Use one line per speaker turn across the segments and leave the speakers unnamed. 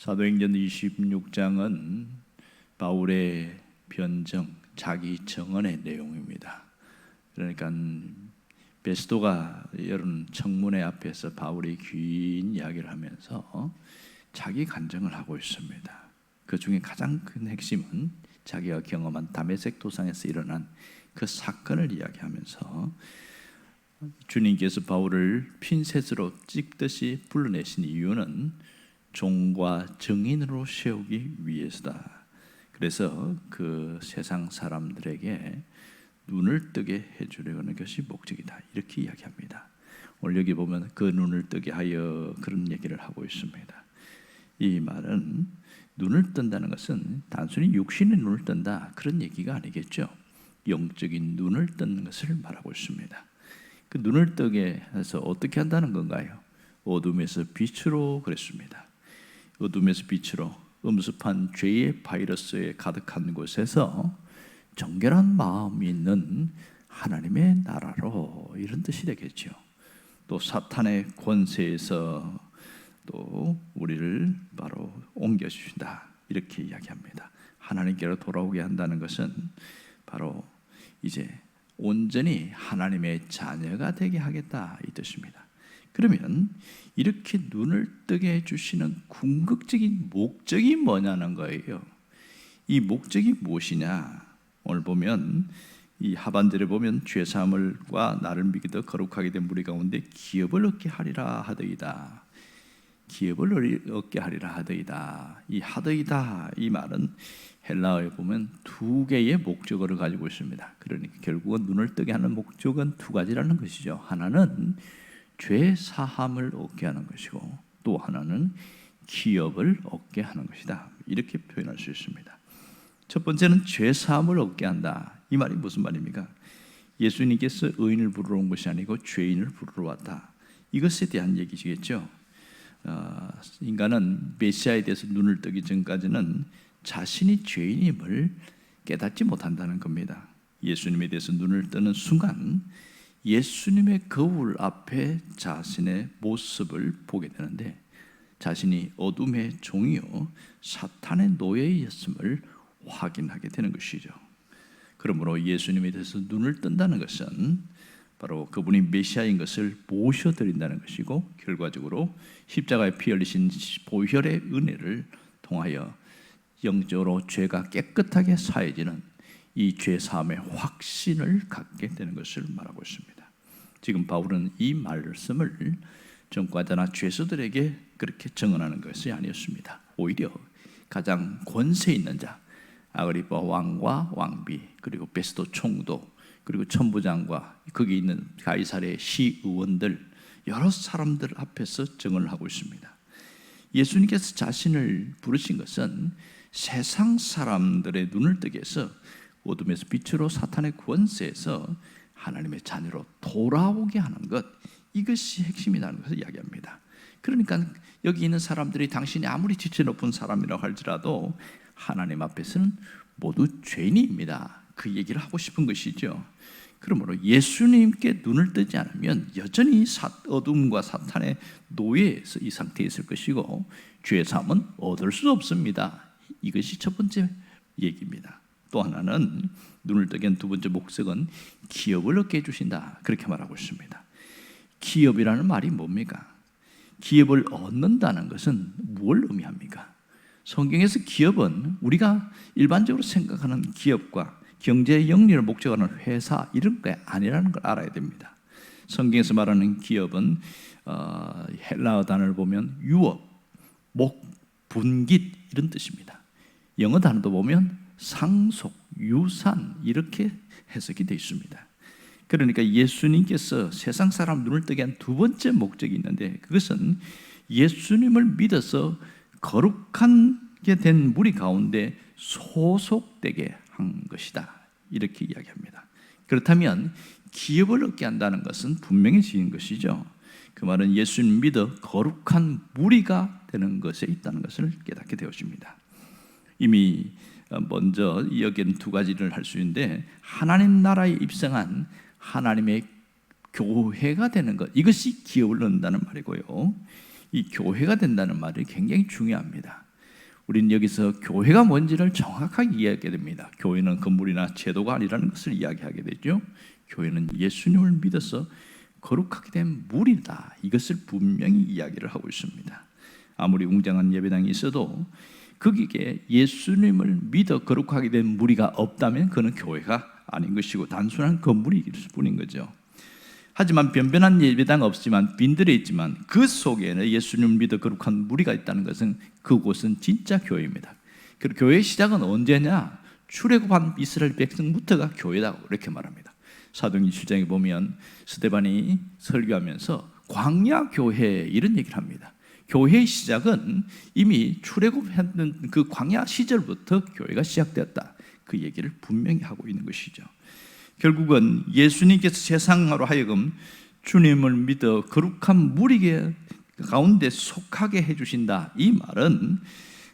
사도행전 26장은 바울의 변정, 자기 정언의 내용입니다. 그러니까 베스도가 여러 청문회 앞에서 바울이 긴 이야기를 하면서 자기 간증을 하고 있습니다. 그 중에 가장 큰 핵심은 자기가 경험한 다메섹 도상에서 일어난 그 사건을 이야기하면서 주님께서 바울을 핀셋으로 찍듯이 불러내신 이유는 종과 증인으로 세우기 위해서다. 그래서 그 세상 사람들에게 눈을 뜨게 해주려는 것이 목적이다. 이렇게 이야기합니다. 오늘 여기 보면 그 눈을 뜨게 하여 그런 얘기를 하고 있습니다. 이 말은 눈을 뜬다는 것은 단순히 육신의 눈을 뜬다 그런 얘기가 아니겠죠. 영적인 눈을 뜨는 것을 말하고 있습니다. 그 눈을 뜨게 해서 어떻게 한다는 건가요? 어둠에서 빛으로 그랬습니다. 어둠에서 빛으로 음습한 죄의 바이러스에 가득한 곳에서 정결한 마음이 있는 하나님의 나라로, 이런 뜻이 되겠죠. 또 사탄의 권세에서 또 우리를 바로 옮겨주신다, 이렇게 이야기합니다. 하나님께로 돌아오게 한다는 것은 바로 이제 온전히 하나님의 자녀가 되게 하겠다, 이 뜻입니다. 그러면 이렇게 눈을 뜨게 해주시는 궁극적인 목적이 뭐냐는 거예요. 이 목적이 무엇이냐? 오늘 보면 이 하반절에 보면 죄사함을과 나를 믿기도 거룩하게 된 무리 가운데 기업을 얻게 하리라 하더이다. 기업을 얻게 하리라 하더이다. 이 하더이다, 이 말은 헬라어에 보면 두 개의 목적어를 가지고 있습니다. 그러니까 결국은 눈을 뜨게 하는 목적은 두 가지라는 것이죠. 하나는 죄 사함을 얻게 하는 것이고, 또 하나는 기업을 얻게 하는 것이다. 이렇게 표현할 수 있습니다. 첫 번째는 죄 사함을 얻게 한다. 이 말이 무슨 말입니까? 예수님께서 의인을 부르러 온 것이 아니고 죄인을 부르러 왔다. 이것에 대한 얘기시겠죠. 인간은 메시아에 대해서 눈을 뜨기 전까지는 자신이 죄인임을 깨닫지 못한다는 겁니다. 예수님에 대해서 눈을 뜨는 순간 예수님의 거울 앞에 자신의 모습을 보게 되는데, 자신이 어둠의 종이요 사탄의 노예였음을 확인하게 되는 것이죠. 그러므로 예수님에 대해서 눈을 뜬다는 것은 바로 그분이 메시아인 것을 모셔드린다는 것이고, 결과적으로 십자가에 피 흘리신 보혈의 은혜를 통하여 영적으로 죄가 깨끗하게 사해지는 이 죄사함의 확신을 갖게 되는 것을 말하고 있습니다. 지금 바울은 이 말씀을 전과자나 죄수들에게 그렇게 증언하는 것이 아니었습니다. 오히려 가장 권세 있는 자, 아그리파 왕과 왕비, 그리고 베스도 총독, 그리고 천부장과 거기 있는 가이사랴의 시의원들, 여러 사람들 앞에서 증언을 하고 있습니다. 예수님께서 자신을 부르신 것은 세상 사람들의 눈을 뜨게 해서 어둠에서 빛으로 사탄의 권세에서 하나님의 자녀로 돌아오게 하는 것, 이것이 핵심이라는 것을 이야기합니다. 그러니까 여기 있는 사람들이 당신이 아무리 지체 높은 사람이라고 할지라도 하나님 앞에서는 모두 죄인입니다. 그 얘기를 하고 싶은 것이죠. 그러므로 예수님께 눈을 뜨지 않으면 여전히 어둠과 사탄의 노예에서 이 상태에 있을 것이고, 죄사함은 얻을 수 없습니다. 이것이 첫 번째 얘기입니다. 또 하나는 눈을 뜨게 한 두 번째 목적은 기업을 얻게 해주신다, 그렇게 말하고 있습니다. 기업이라는 말이 뭡니까? 기업을 얻는다는 것은 뭘 의미합니까? 성경에서 기업은 우리가 일반적으로 생각하는 기업과 경제 영리를 목적하는 회사, 이런 게 아니라는 걸 알아야 됩니다. 성경에서 말하는 기업은 헬라어 단어를 보면 유업, 목, 분깃, 이런 뜻입니다. 영어 단어도 보면 상속, 유산, 이렇게 해석이 되어 있습니다. 그러니까 예수님께서 세상 사람 눈을 뜨게 한 두 번째 목적이 있는데, 그것은 예수님을 믿어서 거룩하게 된 무리 가운데 소속되게 한 것이다, 이렇게 이야기합니다. 그렇다면 기업을 얻게 한다는 것은 분명해지는 것이죠. 그 말은 예수님 믿어 거룩한 무리가 되는 것에 있다는 것을 깨닫게 되어집니다. 이미 먼저 여기는 두 가지를 할 수 있는데, 하나님 나라에 입성한 하나님의 교회가 되는 것, 이것이 기업을 얻는다는 말이고요. 이 교회가 된다는 말이 굉장히 중요합니다. 우리는 여기서 교회가 뭔지를 정확하게 이해하게 됩니다. 교회는 건물이나 제도가 아니라는 것을 이야기하게 되죠. 교회는 예수님을 믿어서 거룩하게 된 무리다, 이것을 분명히 이야기를 하고 있습니다. 아무리 웅장한 예배당이 있어도 거기에 예수님을 믿어 거룩하게 된 무리가 없다면 그는 교회가 아닌 것이고 단순한 건물일 뿐인 거죠. 하지만 변변한 예배당 없지만 빈들에 있지만 그 속에는 예수님을 믿어 거룩한 무리가 있다는 것은 그곳은 진짜 교회입니다. 그리고 교회의 시작은 언제냐? 출애굽한 이스라엘 백성부터가 교회다, 이렇게 말합니다. 사도행전 7장에 보면 스데반이 설교하면서 광야 교회 이런 얘기를 합니다. 교회의 시작은 이미 출애굽했던 그 광야 시절부터 교회가 시작되었다, 그 얘기를 분명히 하고 있는 것이죠. 결국은 예수님께서 세상으로 하여금 주님을 믿어 거룩한 무리 가운데 속하게 해주신다, 이 말은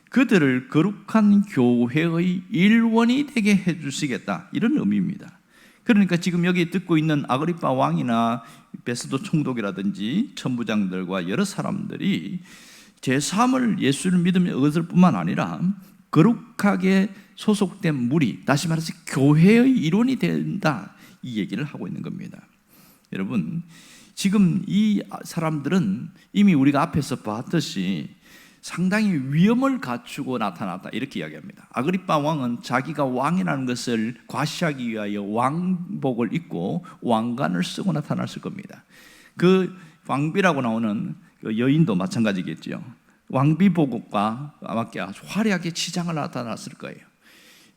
그들을 거룩한 교회의 일원이 되게 해주시겠다, 이런 의미입니다. 그러니까 지금 여기 듣고 있는 아그리파 왕이나 베스도 총독이라든지 천부장들과 여러 사람들이 제3을 예수를 믿으면 얻을 뿐만 아니라 거룩하게 소속된 무리, 다시 말해서 교회의 일원이 된다, 이 얘기를 하고 있는 겁니다. 여러분, 지금 이 사람들은 이미 우리가 앞에서 봤듯이 상당히 위엄을 갖추고 나타났다, 이렇게 이야기합니다. 아그리파 왕은 자기가 왕이라는 것을 과시하기 위하여 왕복을 입고 왕관을 쓰고 나타났을 겁니다. 그 왕비라고 나오는 그 여인도 마찬가지겠죠. 왕비복과 맞게 화려하게 치장을 나타났을 거예요.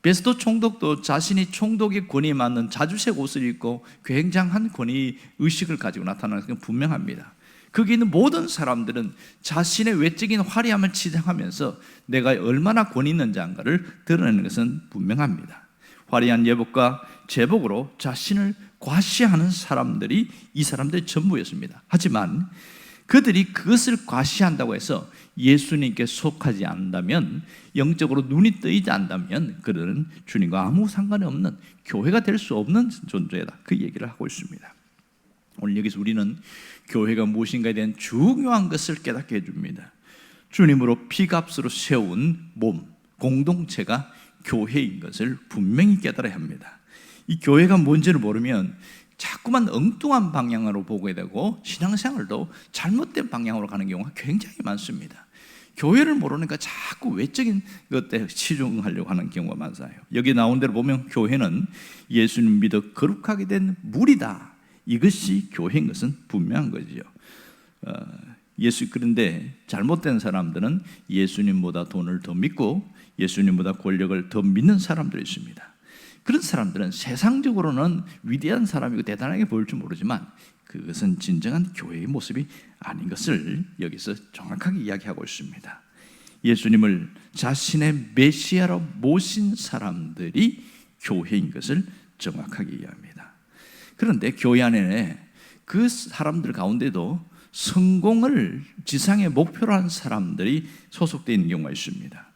베스도 총독도 자신이 총독의 권위에 맞는 자주색 옷을 입고 굉장한 권위 의식을 가지고 나타나는 건 분명합니다. 거기 있는 모든 사람들은 자신의 외적인 화려함을 치장하면서 내가 얼마나 권위 있는 자인가를 드러내는 것은 분명합니다. 화려한 예복과 제복으로 자신을 과시하는 사람들이 이 사람들의 전부였습니다. 하지만 그들이 그것을 과시한다고 해서 예수님께 속하지 않는다면, 영적으로 눈이 뜨이지 않는다면 그들은 주님과 아무 상관이 없는 교회가 될 수 없는 존재다, 그 얘기를 하고 있습니다. 오늘 여기서 우리는 교회가 무엇인가에 대한 중요한 것을 깨닫게 해줍니다. 주님으로 피값으로 세운 몸, 공동체가 교회인 것을 분명히 깨달아야 합니다. 이 교회가 뭔지를 모르면 자꾸만 엉뚱한 방향으로 보게 되고 신앙생활도 잘못된 방향으로 가는 경우가 굉장히 많습니다. 교회를 모르니까 자꾸 외적인 것에 치중하려고 하는 경우가 많아요. 여기 나온 대로 보면 교회는 예수님 믿어 거룩하게 된 무리다, 이것이 교회인 것은 분명한 거죠. 그런데 잘못된 사람들은 예수님보다 돈을 더 믿고 예수님보다 권력을 더 믿는 사람들이 있습니다. 그런 사람들은 세상적으로는 위대한 사람이고 대단하게 보일 줄 모르지만 그것은 진정한 교회의 모습이 아닌 것을 여기서 정확하게 이야기하고 있습니다. 예수님을 자신의 메시아로 모신 사람들이 교회인 것을 정확하게 이해합니다. 그런데 교회 안에 그 사람들 가운데도 성공을 지상의 목표로 한 사람들이 소속되어 있는 경우가 있습니다.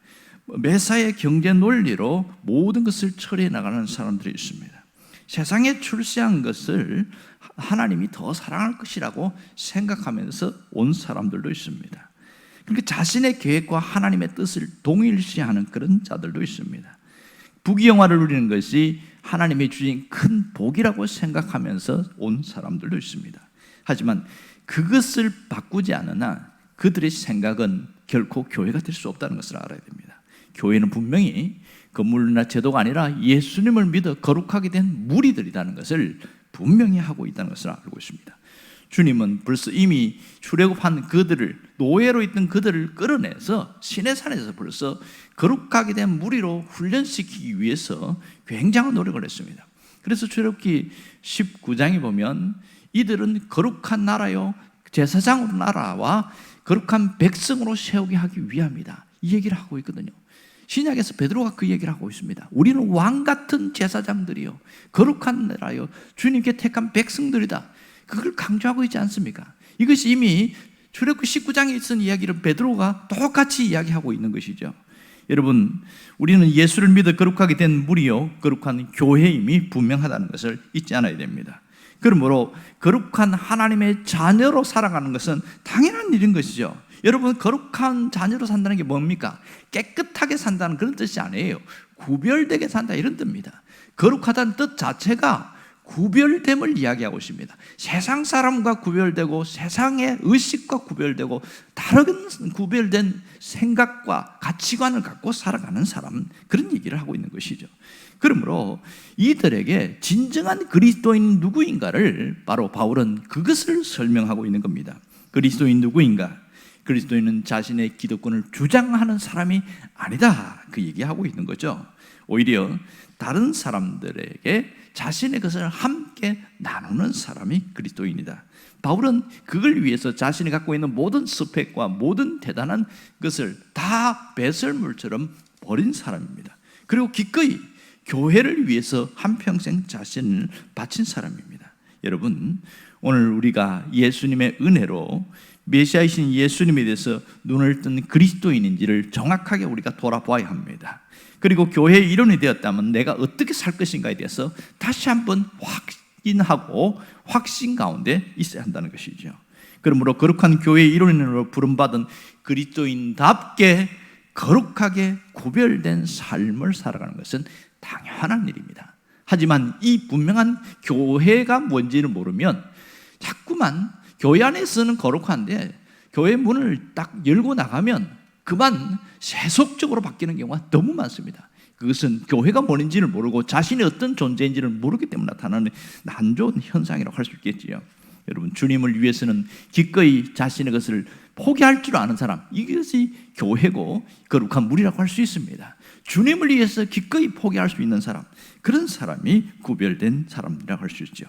매사의 경제 논리로 모든 것을 처리해 나가는 사람들이 있습니다. 세상에 출세한 것을 하나님이 더 사랑할 것이라고 생각하면서 온 사람들도 있습니다. 그러니까 자신의 계획과 하나님의 뜻을 동일시하는 그런 자들도 있습니다. 부귀영화를 누리는 것이 하나님이 주신 큰 복이라고 생각하면서 온 사람들도 있습니다. 하지만 그것을 바꾸지 않으나 그들의 생각은 결코 교회가 될 수 없다는 것을 알아야 됩니다. 교회는 분명히 건물이나 제도가 아니라 예수님을 믿어 거룩하게 된 무리들이라는 것을 분명히 하고 있다는 것을 알고 있습니다. 주님은 벌써 이미 출애굽한 그들을, 노예로 있던 그들을 끌어내서 시내산에서 벌써 거룩하게 된 무리로 훈련시키기 위해서 굉장한 노력을 했습니다. 그래서 출애굽기 19장에 보면 이들은 거룩한 나라요, 제사장으로 나라와 거룩한 백성으로 세우게 하기 위함이다, 이 얘기를 하고 있거든요. 신약에서 베드로가 그 얘기를 하고 있습니다. 우리는 왕 같은 제사장들이요, 거룩한 나라요, 주님께 택한 백성들이다, 그걸 강조하고 있지 않습니까? 이것이 이미 출애굽기 19장에 있은 이야기를 베드로가 똑같이 이야기하고 있는 것이죠. 여러분, 우리는 예수를 믿어 거룩하게 된 무리요, 거룩한 교회임이 분명하다는 것을 잊지 않아야 됩니다. 그러므로 거룩한 하나님의 자녀로 살아가는 것은 당연한 일인 것이죠. 여러분, 거룩한 자녀로 산다는 게 뭡니까? 깨끗하게 산다는 그런 뜻이 아니에요. 구별되게 산다 이런 뜻입니다. 거룩하다는 뜻 자체가 구별됨을 이야기하고 있습니다. 세상 사람과 구별되고 세상의 의식과 구별되고 다른 구별된 생각과 가치관을 갖고 살아가는 사람, 그런 얘기를 하고 있는 것이죠. 그러므로 이들에게 진정한 그리스도인 누구인가를 바로 바울은 그것을 설명하고 있는 겁니다. 그리스도인 누구인가? 그리스도인은 자신의 기득권을 주장하는 사람이 아니다, 그 얘기하고 있는 거죠. 오히려 다른 사람들에게 자신의 것을 함께 나누는 사람이 그리스도인이다. 바울은 그걸 위해서 자신이 갖고 있는 모든 스펙과 모든 대단한 것을 다 배설물처럼 버린 사람입니다. 그리고 기꺼이 교회를 위해서 한평생 자신을 바친 사람입니다. 여러분, 오늘 우리가 예수님의 은혜로 메시아이신 예수님에 대해서 눈을 뜬 그리스도인인지를 정확하게 우리가 돌아보아야 합니다. 그리고 교회의 일원이 되었다면 내가 어떻게 살 것인가에 대해서 다시 한번 확인하고 확신 가운데 있어야 한다는 것이죠. 그러므로 거룩한 교회의 일원으로 부름받은 그리스도인답게 거룩하게 구별된 삶을 살아가는 것은 당연한 일입니다. 하지만 이 분명한 교회가 뭔지를 모르면 자꾸만 교회 안에서는 거룩한데 교회 문을 딱 열고 나가면 그만 세속적으로 바뀌는 경우가 너무 많습니다. 그것은 교회가 뭔지를 모르고 자신이 어떤 존재인지를 모르기 때문에 나타나는 안 좋은 현상이라고 할 수 있겠지요. 여러분, 주님을 위해서는 기꺼이 자신의 것을 포기할 줄 아는 사람, 이것이 교회고 거룩한 무리라고 할 수 있습니다. 주님을 위해서 기꺼이 포기할 수 있는 사람, 그런 사람이 구별된 사람이라고 할 수 있죠.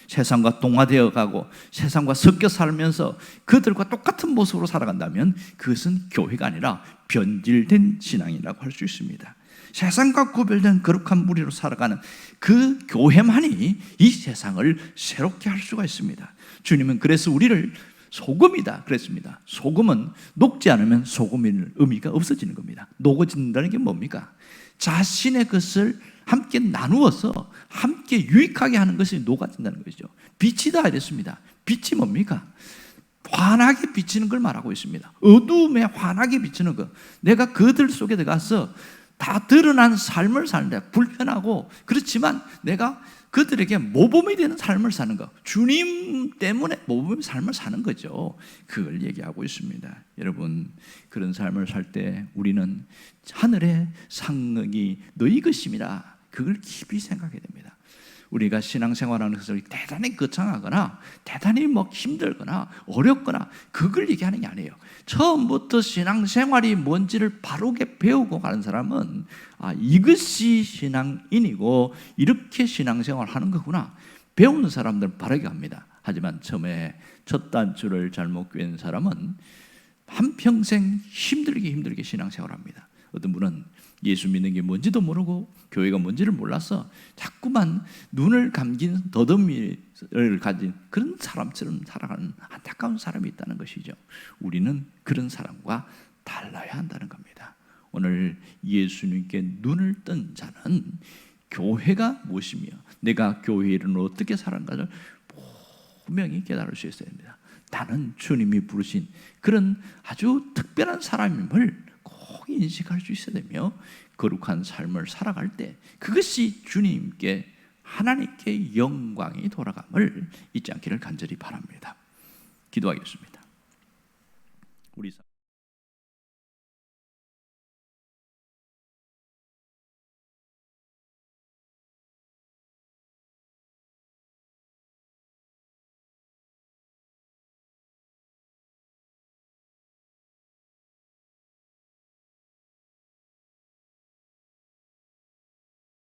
세상과 동화되어 가고 세상과 섞여 살면서 그들과 똑같은 모습으로 살아간다면 그것은 교회가 아니라 변질된 신앙이라고 할 수 있습니다. 세상과 구별된 거룩한 무리로 살아가는 그 교회만이 이 세상을 새롭게 할 수가 있습니다. 주님은 그래서 우리를 소금이다 그랬습니다. 소금은 녹지 않으면 소금의 의미가 없어지는 겁니다. 녹아진다는 게 뭡니까? 자신의 것을 함께 나누어서 함께 유익하게 하는 것이 녹아진다는 것이죠. 빛이다 이랬습니다. 빛이 뭡니까? 환하게 비치는 걸 말하고 있습니다. 어두움에 환하게 비치는 것. 내가 그들 속에 들어가서 다 드러난 삶을 사는데 불편하고 그렇지만 내가 그들에게 모범이 되는 삶을 사는 것, 주님 때문에 모범의 삶을 사는 거죠. 그걸 얘기하고 있습니다. 여러분, 그런 삶을 살 때 우리는 하늘의 상응이 너희 것임이라, 그걸 깊이 생각해야 됩니다. 우리가 신앙생활하는 것을 대단히 거창하거나 대단히 힘들거나 어렵거나 그걸 얘기하는 게 아니에요. 처음부터 신앙생활이 뭔지를 바르게 배우고 가는 사람은 이것이 신앙인이고 이렇게 신앙생활을 하는 거구나, 배우는 사람들은 바르게 합니다. 하지만 처음에 첫 단추를 잘못 꿰는 사람은 한평생 힘들게 신앙생활을 합니다. 어떤 분은 예수 믿는 게 뭔지도 모르고 교회가 뭔지를 몰라서 자꾸만 눈을 감긴 더듬이를 가진 그런 사람처럼 살아가는 안타까운 사람이 있다는 것이죠. 우리는 그런 사람과 달라야 한다는 겁니다. 오늘 예수님께 눈을 뜬 자는 교회가 무엇이며 내가 교회의 일은 어떻게 살아가는가를 분명히 깨달을 수 있어야 됩니다. 나는 주님이 부르신 그런 아주 특별한 사람임을 꼭 인식할 수 있어야 되며 거룩한 삶을 살아갈 때 그것이 주님께 하나님께 영광이 돌아감을 잊지 않기를 간절히 바랍니다. 기도하겠습니다. 우리